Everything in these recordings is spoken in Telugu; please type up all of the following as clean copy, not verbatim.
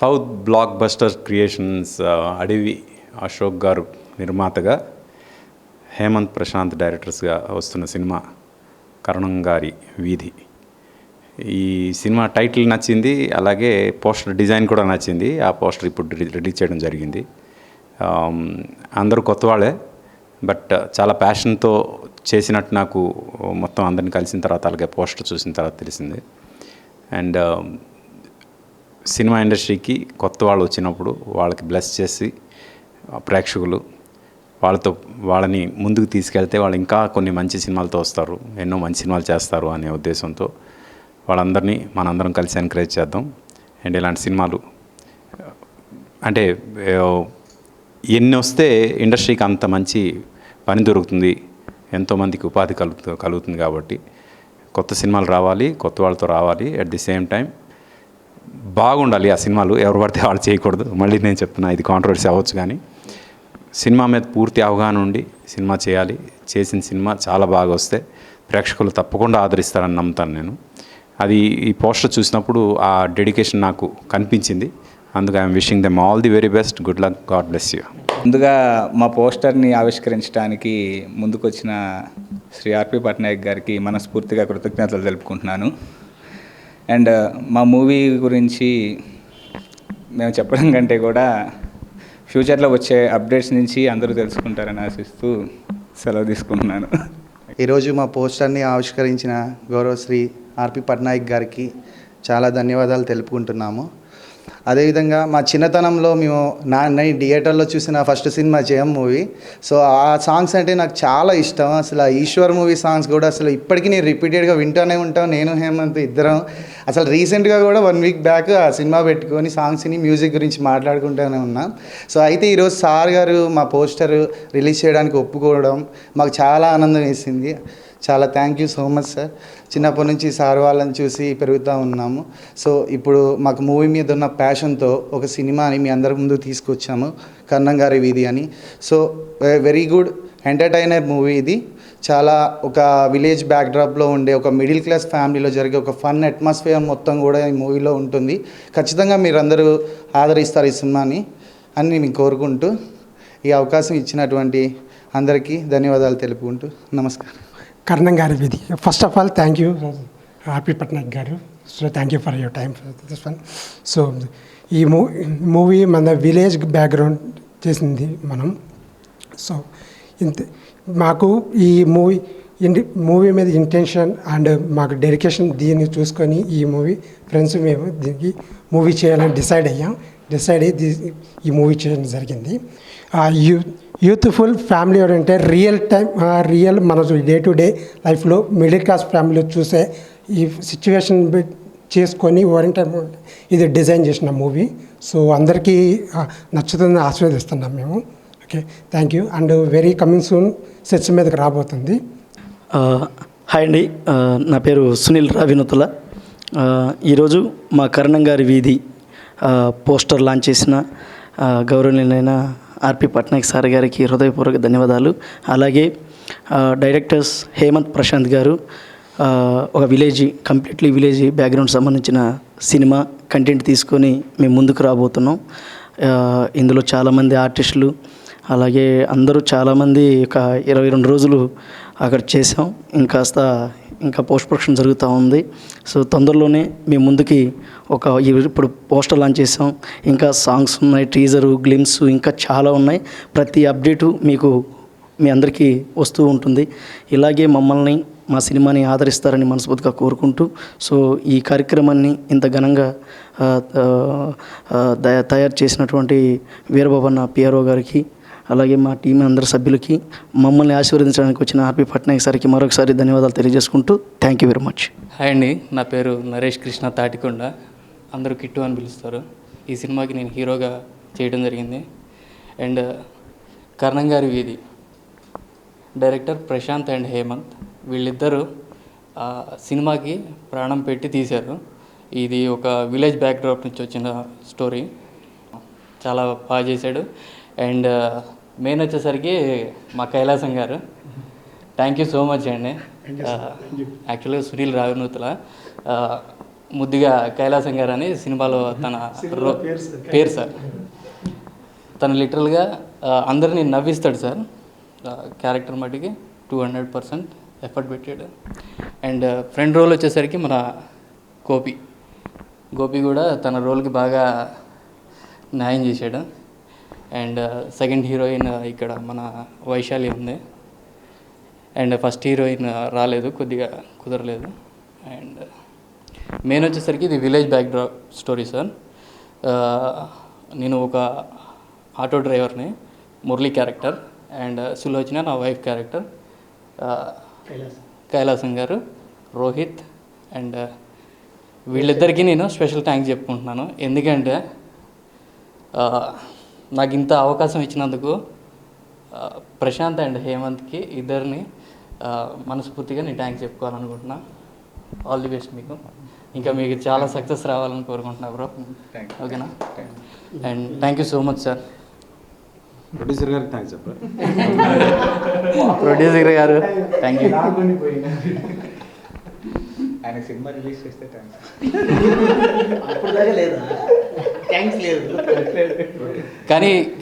సౌత్ బ్లాక్ బస్టర్ క్రియేషన్స్ అడవి అశోక్ గారు నిర్మాతగా, హేమంత్ ప్రశాంత్ డైరెక్టర్స్గా వస్తున్న సినిమా కరణం గారి వీధి. ఈ సినిమా టైటిల్ నచ్చింది, అలాగే పోస్టర్ డిజైన్ కూడా నచ్చింది. ఆ పోస్టర్ ఇప్పుడు రిలీజ్ చేయడం జరిగింది. అందరూ కొత్త వాళ్ళే, బట్ చాలా ప్యాషన్తో చేసినట్టు నాకు మొత్తం అందరిని కలిసిన తర్వాత, అలాగే పోస్టర్ చూసిన తర్వాత తెలిసింది. అండ్ సినిమా ఇండస్ట్రీకి కొత్త వాళ్ళు వచ్చినప్పుడు వాళ్ళకి బ్లెస్ చేసి ప్రేక్షకులు వాళ్ళని ముందుకు తీసుకెళ్తే వాళ్ళు ఇంకా కొన్ని మంచి సినిమాలతో వస్తారు, ఎన్నో మంచి సినిమాలు చేస్తారు అనే ఉద్దేశంతో వాళ్ళందరినీ మనందరం కలిసి ఎంకరేజ్ చేద్దాం. అండ్ ఇలాంటి సినిమాలు అంటే ఎన్ని వస్తే ఇండస్ట్రీకి అంత మంచి పని దొరుకుతుంది, ఎంతోమందికి ఉపాధి కలుగుతుంది. కాబట్టి కొత్త సినిమాలు రావాలి, కొత్త వాళ్ళతో రావాలి. అట్ ది సేమ్ టైం బాగుండాలి ఆ సినిమాలు. ఎవరు పడితే వాళ్ళు చేయకూడదు. మళ్ళీ నేను చెప్తున్నా, ఇది కాంట్రవర్సీ అవ్వచ్చు, కానీ సినిమా మీద పూర్తి అవగాహన ఉండి సినిమా చేయాలి. చేసిన సినిమా చాలా బాగా వస్తే ప్రేక్షకులు తప్పకుండా ఆదరిస్తారని నమ్ముతాను నేను. అది ఈ పోస్టర్ చూసినప్పుడు ఆ డెడికేషన్ నాకు కనిపించింది. అందుకు I'm wishing them all the very best. Good luck. God bless you. ముందుగా మా పోస్టర్ని ఆవిష్కరించడానికి ముందుకొచ్చిన శ్రీ ఆర్పి పట్నాయక్ గారికి మనస్ఫూర్తిగా కృతజ్ఞతలు తెలుపుకుంటున్నాను. అండ్ మా మూవీ గురించి మేము చెప్పడం కంటే కూడా ఫ్యూచర్లో వచ్చే అప్డేట్స్ నుంచి అందరూ తెలుసుకుంటారని ఆశిస్తూ సెలవు తీసుకుంటున్నాను. ఈరోజు మా పోస్టర్ని ఆవిష్కరించిన గౌరవశ్రీ ఆర్పి పట్నాయక్ గారికి చాలా ధన్యవాదాలు తెలుపుకుంటున్నాము. అదేవిధంగా మా చిన్నతనంలో మేము నేను థియేటర్లో చూసిన ఫస్ట్ సినిమా జయం మూవీ. సో ఆ సాంగ్స్ అంటే నాకు చాలా ఇష్టం. అసలు ఆ ఈశ్వర్ మూవీ సాంగ్స్ కూడా అసలు ఇప్పటికీ నేను రిపీటెడ్గా వింటూనే ఉంటాను, నేను హేమంత్ ఇద్దరం. అసలు రీసెంట్గా కూడా 1 వీక్ బ్యాక్ ఆ సినిమా పెట్టుకొని సాంగ్స్ని మ్యూజిక్ గురించి మాట్లాడుకుంటూనే ఉన్నాం. సో అయితే ఈరోజు సార్ గారు మా పోస్టర్ రిలీజ్ చేయడానికి ఒప్పుకోవడం మాకు చాలా ఆనందం వేసింది. చాలా thank you so much sir. చిన్నప్పటి నుంచి సార్ వాళ్ళని చూసి పెరుగుతూ ఉన్నాము. సో ఇప్పుడు మాకు మూవీ మీద ఉన్న ప్యాషన్తో ఒక సినిమాని మీ అందరి ముందు తీసుకొచ్చాము, కరణం గారి వీధి అని. So very good entertainer movie ఇది. చాలా ఒక విలేజ్ బ్యాక్డ్రాప్లో ఉండే ఒక మిడిల్ క్లాస్ ఫ్యామిలీలో జరిగే ఒక ఫన్ అట్మాస్ఫియర్ మొత్తం కూడా ఈ మూవీలో ఉంటుంది. ఖచ్చితంగా మీరందరూ ఆదరిస్తారు ఈ సినిమాని అని నేను కోరుకుంటూ ఈ అవకాశం ఇచ్చినటువంటి అందరికీ ధన్యవాదాలు తెలుపుకుంటూ నమస్కారం. కరణం గారి వీధి. First of all thank you RP Patnaik garu. So thank you for your time for this one. So ఈ మూవీ మన విలేజ్ బ్యాక్గ్రౌండ్ చేసింది మనం. సో ఇంత మాకు ఈ మూవీ మీద ఇంటెన్షన్ అండ్ మాకు డెడికేషన్ దీన్ని చూసుకొని ఈ మూవీ ఫ్రెండ్స్ మేము దీనికి మూవీ చేయాలని డిసైడ్ అయ్యి ఈ మూవీ చేయడం జరిగింది. యూత్ఫుల్ ఫ్యామిలీ ఓరియంటెడ్ రియల్ మన డే టు డే లైఫ్లో మిడిల్ క్లాస్ ఫ్యామిలీలో చూసే ఈ సిచ్యువేషన్ చేసుకొని ఓరియంటెడ్ ఇది డిజైన్ చేసిన మూవీ. సో అందరికీ నచ్చుతుందని ఆశీర్వదిస్తున్నాం మేము. Okay, thank you. And very coming soon sets మీదకి రాబోతుంది. హాయ్ అండి, నా పేరు సునీల్ రావినతుల. ఈరోజు మా కరణం గారి వీధి పోస్టర్ లాంచ్ చేసిన గౌరవనీయులైన ఆర్పి పట్నాయక్ సార్ గారికి హృదయపూర్వక ధన్యవాదాలు. అలాగే డైరెక్టర్స్ హేమంత్ ప్రశాంత్ గారు ఒక కంప్లీట్లీ విలేజ్ బ్యాక్గ్రౌండ్ సంబంధించిన సినిమా కంటెంట్ తీసుకొని మేము ముందుకు రాబోతున్నాం. ఇందులో చాలామంది ఆర్టిస్టులు, అలాగే అందరూ చాలామంది ఒక 22 రోజులు అక్కడ చేసాం. ఇంకా పోస్ట్ ప్రొడక్షన్ జరుగుతూ ఉంది. సో తొందరలోనే మేము ముందుకి ఇప్పుడు పోస్టర్ లాంచ్ చేసాం. ఇంకా సాంగ్స్ ఉన్నాయి, టీజరు, గ్లిమ్స్ ఇంకా చాలా ఉన్నాయి. ప్రతి అప్డేటు మీ అందరికీ వస్తూ ఉంటుంది. ఇలాగే మమ్మల్ని, మా సినిమాని ఆదరిస్తారని మనస్ఫూర్తిగా కోరుకుంటూ, సో ఈ కార్యక్రమాన్ని ఇంత ఘనంగా తయారు చేసినటువంటి వీరబాబన్న పిఆర్ఓ గారికి, అలాగే మా టీం అందరి సభ్యులకి, మమ్మల్ని ఆశీర్వదించడానికి వచ్చిన ఆర్పి పట్నాయక్ సార్కి మరొకసారి ధన్యవాదాలు తెలియజేసుకుంటూ thank you very much. Hi అండి, నా పేరు నరేష్ కృష్ణ తాటికొండ, అందరూ కిట్టు అని పిలుస్తారు. ఈ సినిమాకి నేను హీరోగా చేయడం జరిగింది. అండ్ కరణం గారి వీధి డైరెక్టర్ ప్రశాంత్ అండ్ హేమంత్, వీళ్ళిద్దరూ సినిమాకి ప్రాణం పెట్టి తీశారు. ఇది ఒక విలేజ్ బ్యాక్డ్రాప్ నుంచి వచ్చిన స్టోరీ. చాలా బాగా చేశాడు. అండ్ మెయిన్ వచ్చేసరికి మా కైలాసం గారు, థ్యాంక్ యూ సో మచ్ అండి. యాక్చువల్గా సునీల్ రావినూతుల ముద్దుగా కైలాసం గారు అని సినిమాలో తన పేరు సార్. తను లిటరల్గా అందరినీ నవ్విస్తాడు సార్. క్యారెక్టర్ మటుకి 200% ఎఫర్ట్ పెట్టాడు. అండ్ ఫ్రెండ్ రోల్ వచ్చేసరికి మన గోపి కూడా తన రోల్కి బాగా న్యాయం చేశాడు. అండ్ సెకండ్ హీరోయిన్ ఇక్కడ మన వైశాలి ఉంది. అండ్ ఫస్ట్ హీరోయిన్ రాలేదు, కొద్దిగా కుదరలేదు. అండ్ మెయిన్ వచ్చేసరికి ఇది విలేజ్ బ్యాక్డ్రాప్ స్టోరీ సార్. నేను ఒక ఆటో డ్రైవర్ని, మురళి క్యారెక్టర్, అండ్ సులోచన నా వైఫ్ క్యారెక్టర్, కైలాసం గారు, రోహిత్. అండ్ వీళ్ళిద్దరికీ నేను స్పెషల్ థ్యాంక్స్ చెప్పుకుంటున్నాను. ఎందుకంటే నాకు ఇంత అవకాశం ఇచ్చినందుకు ప్రశాంత్ అండ్ హేమంత్కి ఇద్దరిని మనస్ఫూర్తిగా నేను థ్యాంక్స్ చెప్పుకోవాలనుకుంటున్నా. ఆల్ ది బెస్ట్ మీకు. ఇంకా మీకు చాలా సక్సెస్ రావాలని కోరుకుంటున్నా బ్రో. ఓకేనా? And thank you so much sir. Producer గారికి థ్యాంక్స్ చెప్పరా? ప్రొడ్యూసర్ గారు థ్యాంక్ యూ. ఆయన సినిమా రిలీజ్ చేస్తే థ్యాంక్స్.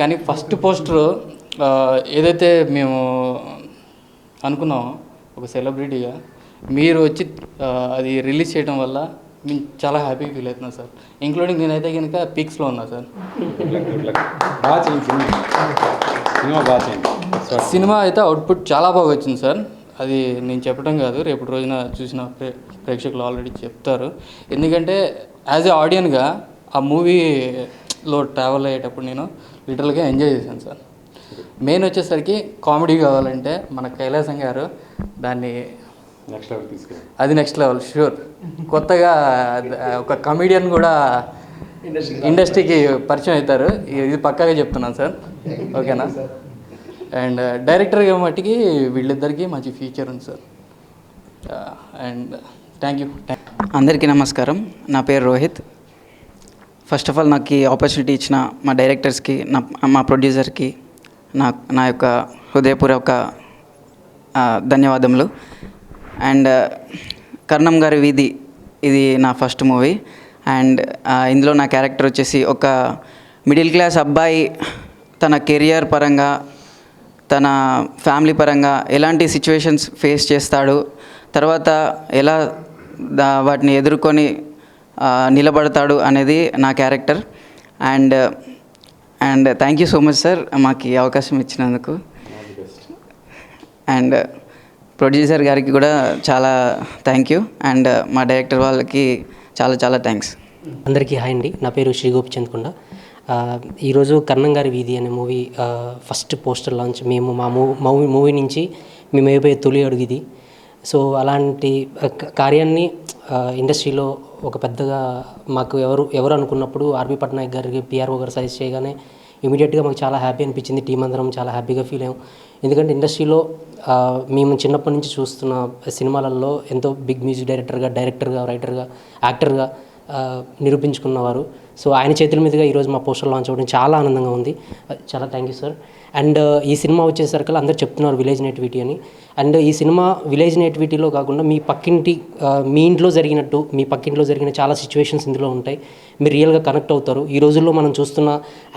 కానీ ఫస్ట్ పోస్టర్ ఏదైతే మేము అనుకున్నామో ఒక సెలబ్రిటీగా మీరు వచ్చి అది రిలీజ్ చేయడం వల్ల మేము చాలా హ్యాపీగా ఫీల్ అవుతున్నాం సార్. ఇంక్లూడింగ్ నేనైతే కనుక పీక్స్లో ఉన్నా సార్. బాగా చేయండి సినిమా, బాగా చేయండి. సినిమా అయితే అవుట్పుట్ చాలా బాగా వచ్చింది సార్. అది నేను చెప్పడం కాదు, రేపటి రోజున చూసిన ప్రేక్షకులు ఆల్రెడీ చెప్తారు. ఎందుకంటే యాజ్ ఏ ఆడియన్గా ఆ మూవీలో ట్రావెల్ అయ్యేటప్పుడు నేను లిటరల్గా ఎంజాయ్ చేశాను సార్. మెయిన్ వచ్చేసరికి కామెడీ కావాలంటే మన కైలాసం గారు దాన్ని నెక్స్ట్ లెవెల్ తీసుకెళ్ళి, అది నెక్స్ట్ లెవెల్ షూర్. కొత్తగా ఒక కమెడియన్ కూడా ఇండస్ట్రీకి పరిచయం అవుతారు, ఇది పక్కాగా చెప్తున్నాను సార్. ఓకేనా? అండ్ డైరెక్టర్గా మట్టికి వీళ్ళిద్దరికీ మంచి ఫ్యూచర్ ఉంది సార్. And thank you. అందరికీ నమస్కారం. నా పేరు రోహిత్. ఫస్ట్ ఆఫ్ ఆల్ నాకు ఈ ఆపర్చునిటీ ఇచ్చిన మా డైరెక్టర్స్కి, మా ప్రొడ్యూసర్కి నా యొక్క హృదయపూర్వక ధన్యవాదములు. అండ్ కర్ణం గారి వీధి ఇది నా ఫస్ట్ మూవీ. అండ్ ఇందులో నా క్యారెక్టర్ వచ్చేసి ఒక మిడిల్ క్లాస్ అబ్బాయి తన కెరియర్ పరంగా, తన ఫ్యామిలీ పరంగా ఎలాంటి సిచ్యువేషన్స్ ఫేస్ చేస్తాడు, తర్వాత ఎలా వాటిని ఎదుర్కొని నిలబడతాడు అనేది నా character. And thank you so much sir మాకు ఈ అవకాశం ఇచ్చినందుకు. అండ్ ప్రొడ్యూసర్ గారికి కూడా చాలా థ్యాంక్ యూ. అండ్ మా డైరెక్టర్ వాళ్ళకి చాలా చాలా థ్యాంక్స్. అందరికీ హాయ్ అండి. నా పేరు శ్రీ గోపిచంద్కొండ. ఈరోజు కర్ణం గారి వీధి అనే మూవీ ఫస్ట్ పోస్టర్ లాంచ్. మేము మా మూవీ నుంచి మేము అయిపోయే తొలి అడుగు ఇది. సో అలాంటి కార్యాన్ని ఇండస్ట్రీలో ఒక పెద్దగా మాకు ఎవరు అనుకున్నప్పుడు ఆర్పి పట్నాయక్ గారికి పిఆర్ఓ గారు సజెస్ట్ చేయగానే ఇమీడియట్గా మాకు చాలా హ్యాపీ అనిపించింది. టీం అందరం చాలా హ్యాపీగా ఫీల్ అయ్యాం. ఎందుకంటే ఇండస్ట్రీలో మేము చిన్నప్పటి నుంచి చూస్తున్న సినిమాలలో ఎంతో బిగ్ మ్యూజిక్ డైరెక్టర్గా రైటర్గా యాక్టర్గా నిరూపించుకున్నవారు. సో ఆయన చేతుల మీదుగా ఈరోజు మా పోస్టర్ లాంచ్ అవ్వడం చాలా ఆనందంగా ఉంది. చాలా థ్యాంక్ యూ సార్. అండ్ ఈ సినిమా వచ్చేసరికి అందరూ చెప్తున్నారు విలేజ్ నేటివిటీ అని. అండ్ ఈ సినిమా విలేజ్ నేటివిటీలో కాకుండా మీ పక్కింటి మీ ఇంట్లో జరిగినట్టు, మీ పక్కింట్లో జరిగిన చాలా సిచ్యువేషన్స్ ఇందులో ఉంటాయి. మీరు రియల్గా కనెక్ట్ అవుతారు. ఈ రోజుల్లో మనం చూస్తున్న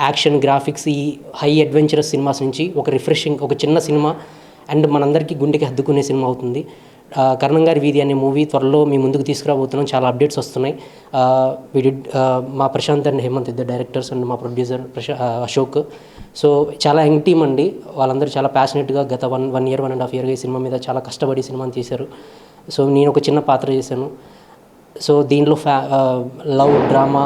యాక్షన్, గ్రాఫిక్స్, ఈ హై అడ్వెంచరస్ సినిమాస్ నుంచి ఒక రిఫ్రెషింగ్, ఒక చిన్న సినిమా అండ్ మనందరికీ గుండెకి హద్దుకునే సినిమా అవుతుంది. కర్ణం గారి వీధి అనే మూవీ త్వరలో మీ ముందుకు తీసుకురాబోతున్నాం. చాలా అప్డేట్స్ వస్తున్నాయి. మా ప్రశాంత్ అండ్ హేమంత్ ఇద్దరు డైరెక్టర్స్ అండ్ మా ప్రొడ్యూసర్ అశోక్. సో చాలా యంగ్ టీమ్ అండి. వాళ్ళందరూ చాలా ప్యాషనెట్గా గత 1 year 1.5 year ఈ సినిమా మీద చాలా కష్టపడి సినిమాని తీశారు. సో నేను ఒక చిన్న పాత్ర చేశాను. సో దీంట్లో లవ్, డ్రామా,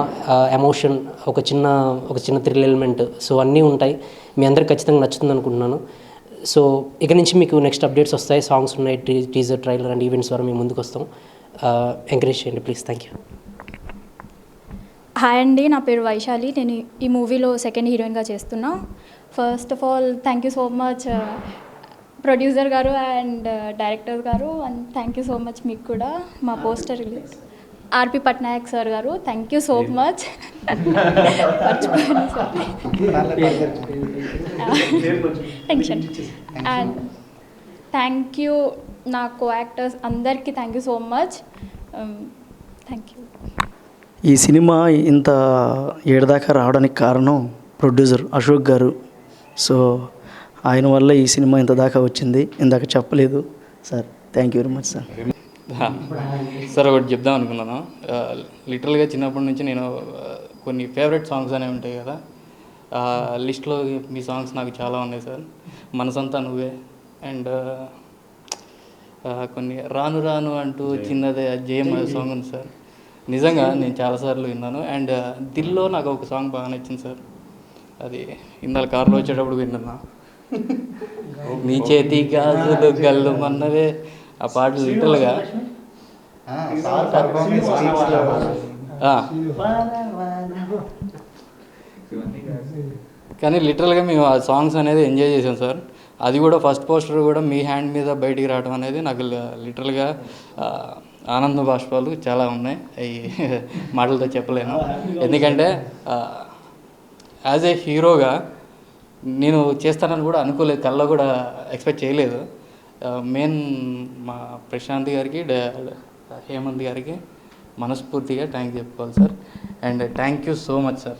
ఎమోషన్, ఒక చిన్న థ్రిల్ ఎలిమెంట్, సో అన్నీ ఉంటాయి. మీ అందరికి ఖచ్చితంగా నచ్చుతుంది అనుకుంటున్నాను. సో ఇక నుంచి మీకు నెక్స్ట్ అప్డేట్స్ వస్తాయి. సాంగ్స్ ఉన్నాయి, టీజర్, ట్రైలర్ అండ్ ఈవెంట్స్ ద్వారా మేము ముందుకు వస్తాం. ఎంకరేజ్ చేయండి ప్లీజ్. Thank you. హాయ్ అండి, నా పేరు వైశాలి. నేను ఈ మూవీలో సెకండ్ హీరోయిన్గా చేస్తున్నా. First of all thank you so much producer గారు అండ్ డైరెక్టర్ గారు, and thank you so much మీకు కూడా. మా పోస్టర్ రిలీజ్ ఆర్పి పట్నాయక్ సార్ గారు, థ్యాంక్ యూ సో మచ్. మర్చిపోయాను sir. Tension. And thank you నా కో యాక్టర్స్ అందరికీ thank you so much. Thank you. ఈ సినిమా ఇంత ఏడదాకా రావడానికి కారణం ప్రొడ్యూసర్ అశోక్ గారు. సో ఆయన వల్ల ఈ సినిమా ఇంత దాకా వచ్చింది. ఇందాక చెప్పలేదు sir. Thank you very much sir. Sir ఒకటి చెప్దాం అనుకున్నాను. లిటరల్గా చిన్నప్పటి నుంచి నేను కొన్ని ఫేవరెట్ సాంగ్స్ అనేవి ఉంటాయి కదా, లిస్ట్లో మీ సాంగ్స్ నాకు చాలా ఉన్నాయి సార్. మనసంతా నువ్వే అండ్ కొన్ని రాను రాను అంటూ చిన్నదే జయం సాంగ్ ఉంది సార్. నిజంగా నేను చాలాసార్లు విన్నాను. అండ్ దిల్లో నాకు ఒక సాంగ్ బాగా నచ్చింది సార్. అది ఇందాక కార్లో వచ్చేటప్పుడు విన్నా. నీ చేతి గాజులు గల్లు మన్నవే, ఆ పాట లిటరల్గా కానీ లిటరల్గా మేము ఆ సాంగ్స్ అనేది ఎంజాయ్ చేసాం సార్. అది కూడా ఫస్ట్ పోస్టర్ కూడా మీ హ్యాండ్ మీద బయటికి రావడం అనేది నాకు లిటరల్గా ఆనంద బాష్పాలు చాలా ఉన్నాయి. అవి మాటలతో చెప్పలేను. ఎందుకంటే యాజ్ ఏ హీరోగా నేను చేస్తానని కూడా అనుకోలేదు, కల్లో కూడా ఎక్స్పెక్ట్ చేయలేదు. మెయిన్ మా ప్రశాంత్ గారికి, హేమంత్ గారికి మనస్ఫూర్తిగా థ్యాంక్ చెప్పుకోవాలి sir. And thank you so much sir.